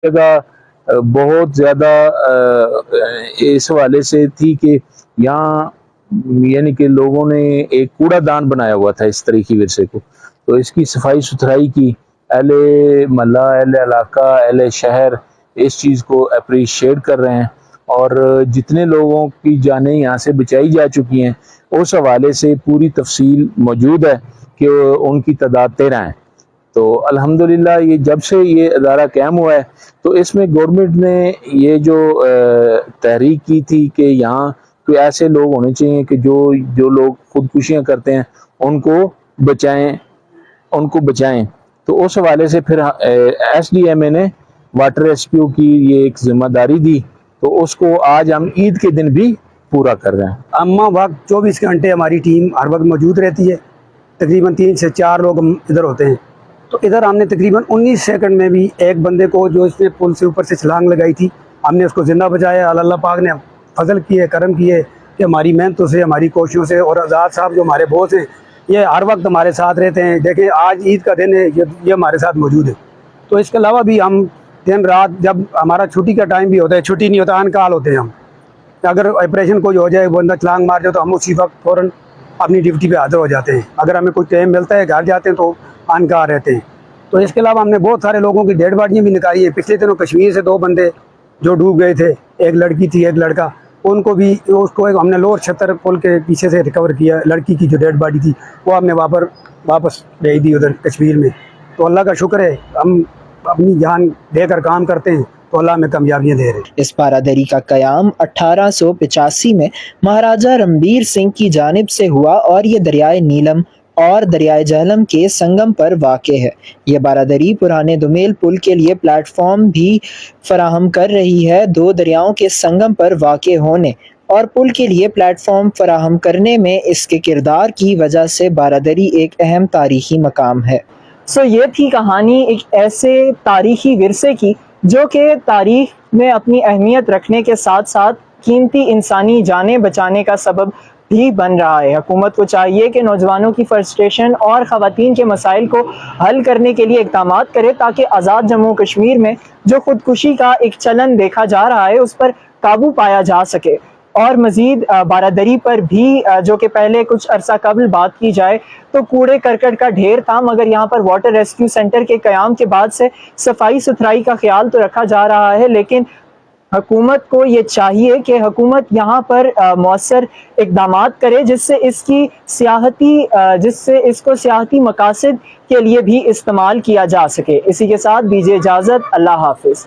جگہ بہت زیادہ اس حوالے سے تھی کہ یہاں یعنی کہ لوگوں نے ایک کوڑا دان بنایا ہوا تھا اس تاریخی ورثے کو، تو اس کی صفائی ستھرائی کی اہل محلہ، اہل علاقہ، اہل شہر اس چیز کو اپریشیٹ کر رہے ہیں، اور جتنے لوگوں کی جانیں یہاں سے بچائی جا چکی ہیں اس حوالے سے پوری تفصیل موجود ہے کہ ان کی تعداد 13 ہیں۔ تو الحمدللہ یہ جب سے یہ ادارہ قائم ہوا ہے تو اس میں گورنمنٹ نے یہ جو تحریک کی تھی کہ یہاں کوئی ایسے لوگ ہونے چاہیے کہ جو لوگ خودکشیاں کرتے ہیں ان کو بچائیں، تو اس حوالے سے پھر ایس ڈی ایم اے نے واٹر ریسکیو کی یہ ایک ذمہ داری دی، تو اس کو آج ہم عید کے دن بھی پورا کر رہے ہیں۔ اما وقت 24 گھنٹے ہماری ٹیم ہر وقت موجود رہتی ہے، تقریباً 3 سے 4 لوگ ہم ادھر ہوتے ہیں، تو ادھر ہم نے تقریباً 19 سیکنڈ میں بھی ایک بندے کو جو اس نے پل سے اوپر سے چھلانگ لگائی تھی ہم نے اس کو زندہ بچایا۔ اللہ پاک نے فضل کیے، کرم کیے کہ ہماری محنتوں سے، ہماری کوششوں سے، اور آزاد صاحب جو ہمارے باس ہیں یہ ہر وقت ہمارے ساتھ رہتے ہیں۔ دیکھیں آج عید کا دن ہے، یہ ہمارے ساتھ موجود ہے۔ تو اس کے علاوہ بھی ہم دن رات جب ہمارا چھٹی کا ٹائم بھی ہوتا ہے، چھٹی نہیں ہوتا، آن کال ہوتے ہیں ہم، اگر آپریشن کوئی ہو جائے، بندہ چھلانگ مار جائے تو ہم اسی وقت فوراً اپنی ڈیوٹی پہ حاضر ہو جاتے ہیں۔ اگر ہمیں کوئی ٹائم ملتا ہے گھر جاتے ہیں تو آن کال رہتے ہیں۔ تو اس کے علاوہ ہم نے بہت سارے لوگوں کی ڈیڈ باڈیاں بھی نکالی ہیں۔ پچھلے دنوں کشمیر سے 2 بندے جو ڈوب گئے تھے، ایک لڑکی تھی ایک لڑکا، ان کو بھی ہم نے لوور چھتر پل کے پیچھے سے ریکور کیا۔ لڑکی کی جو ڈیڈ باڈی تھی وہ ہم نے واپس بھیج دی ادھر کشمیر میں۔ تو اللہ کا شکر ہے، ہم اپنی جان دے کر کام کرتے ہیں تو اللہ ہمیں کامیابیاں دے رہے ہیں۔ اس بارادری کا قیام 1885 میں مہاراجہ رنبیر سنگھ کی جانب سے ہوا اور یہ دریائے نیلم اور دریائے جہلم کے سنگم پر واقع ہے۔ یہ بارادری پرانے دومیل پل کے لیے پلیٹ فارم بھی فراہم کر رہی ہے۔ 2 دریاؤں کے سنگم پر واقع ہونے اور پل کے لیے پلیٹ فارم فراہم کرنے میں اس کے کردار کی وجہ سے بارادری ایک اہم تاریخی مقام ہے۔ یہ تھی کہانی ایک ایسے تاریخی ورثے کی جو کہ تاریخ میں اپنی اہمیت رکھنے کے ساتھ ساتھ قیمتی انسانی جانیں بچانے کا سبب بھی بن رہا ہے۔ حکومت کو چاہیے کہ نوجوانوں کی فرسٹریشن اور خواتین کے مسائل کو حل کرنے کے لیے اقدامات کرے تاکہ آزاد جموں کشمیر میں جو خودکشی کا ایک چلن دیکھا جا رہا ہے اس پر قابو پایا جا سکے، اور مزید بارادری پر بھی جو کہ پہلے کچھ عرصہ قبل بات کی جائے تو کوڑے کرکٹ کا ڈھیر تھا، مگر یہاں پر واٹر ریسکیو سینٹر کے قیام کے بعد سے صفائی ستھرائی کا خیال تو رکھا جا رہا ہے، لیکن حکومت کو یہ چاہیے کہ حکومت یہاں پر مؤثر اقدامات کرے جس سے اس کو سیاحتی مقاصد کے لیے بھی استعمال کیا جا سکے۔ اسی کے ساتھ دیجیے اجازت، اللہ حافظ۔